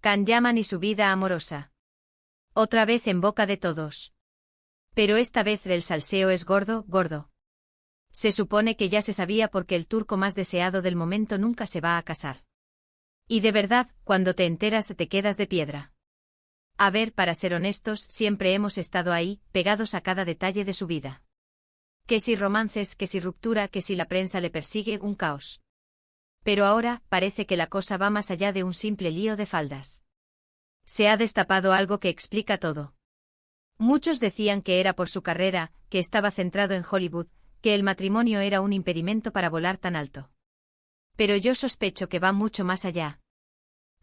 Can Yaman y su vida amorosa. Otra vez en boca de todos. Pero esta vez el salseo es gordo, gordo. Se supone que ya se sabía porque el turco más deseado del momento nunca se va a casar. Y de verdad, cuando te enteras te quedas de piedra. A ver, para ser honestos, siempre hemos estado ahí, pegados a cada detalle de su vida. Que si romances, que si ruptura, que si la prensa le persigue, un caos. Pero ahora, parece que la cosa va más allá de un simple lío de faldas. Se ha destapado algo que explica todo. Muchos decían que era por su carrera, que estaba centrado en Hollywood, que el matrimonio era un impedimento para volar tan alto. Pero yo sospecho que va mucho más allá.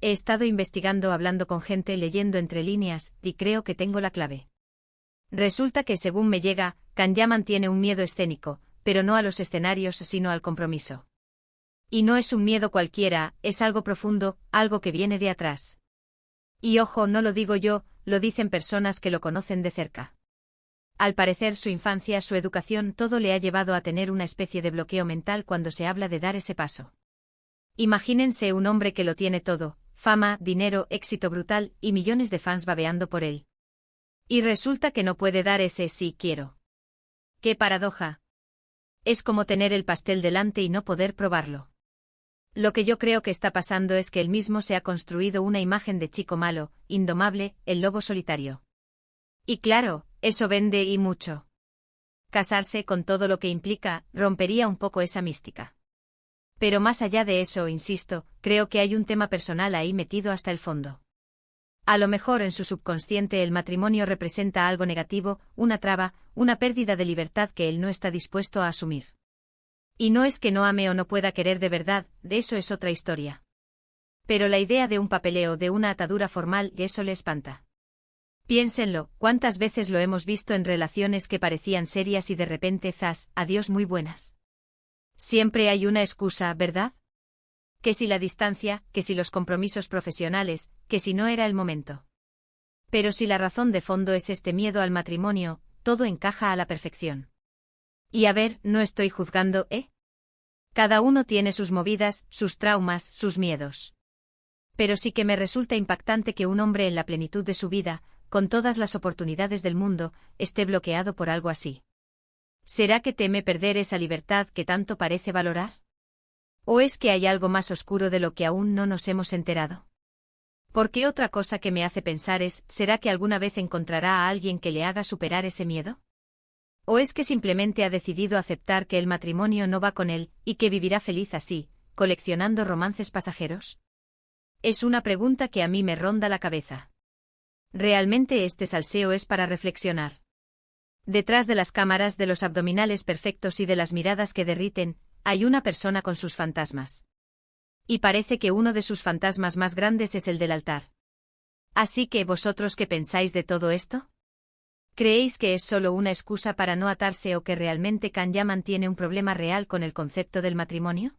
He estado investigando, hablando con gente, leyendo entre líneas, y creo que tengo la clave. Resulta que, según me llega, Can Yaman tiene un miedo escénico, pero no a los escenarios sino al compromiso. Y no es un miedo cualquiera, es algo profundo, algo que viene de atrás. Y ojo, no lo digo yo, lo dicen personas que lo conocen de cerca. Al parecer su infancia, su educación, todo le ha llevado a tener una especie de bloqueo mental cuando se habla de dar ese paso. Imagínense un hombre que lo tiene todo, fama, dinero, éxito brutal, y millones de fans babeando por él. Y resulta que no puede dar ese sí quiero. ¡Qué paradoja! Es como tener el pastel delante y no poder probarlo. Lo que yo creo que está pasando es que él mismo se ha construido una imagen de chico malo, indomable, el lobo solitario. Y claro, eso vende y mucho. Casarse, con todo lo que implica, rompería un poco esa mística. Pero más allá de eso, insisto, creo que hay un tema personal ahí metido hasta el fondo. A lo mejor en su subconsciente el matrimonio representa algo negativo, una traba, una pérdida de libertad que él no está dispuesto a asumir. Y no es que no ame o no pueda querer de verdad, de eso es otra historia. Pero la idea de un papeleo, de una atadura formal, eso le espanta. Piénsenlo, ¿cuántas veces lo hemos visto en relaciones que parecían serias y de repente, zas, adiós muy buenas? Siempre hay una excusa, ¿verdad? Que si la distancia, que si los compromisos profesionales, que si no era el momento. Pero si la razón de fondo es este miedo al matrimonio, todo encaja a la perfección. Y a ver, no estoy juzgando, ¿eh? Cada uno tiene sus movidas, sus traumas, sus miedos. Pero sí que me resulta impactante que un hombre en la plenitud de su vida, con todas las oportunidades del mundo, esté bloqueado por algo así. ¿Será que teme perder esa libertad que tanto parece valorar? ¿O es que hay algo más oscuro de lo que aún no nos hemos enterado? Porque otra cosa que me hace pensar es, ¿será que alguna vez encontrará a alguien que le haga superar ese miedo? ¿O es que simplemente ha decidido aceptar que el matrimonio no va con él, y que vivirá feliz así, coleccionando romances pasajeros? Es una pregunta que a mí me ronda la cabeza. Realmente este salseo es para reflexionar. Detrás de las cámaras, de los abdominales perfectos y de las miradas que derriten, hay una persona con sus fantasmas. Y parece que uno de sus fantasmas más grandes es el del altar. Así que, ¿vosotros qué pensáis de todo esto? ¿Creéis que es solo una excusa para no atarse o que realmente Can Yaman tiene un problema real con el concepto del matrimonio?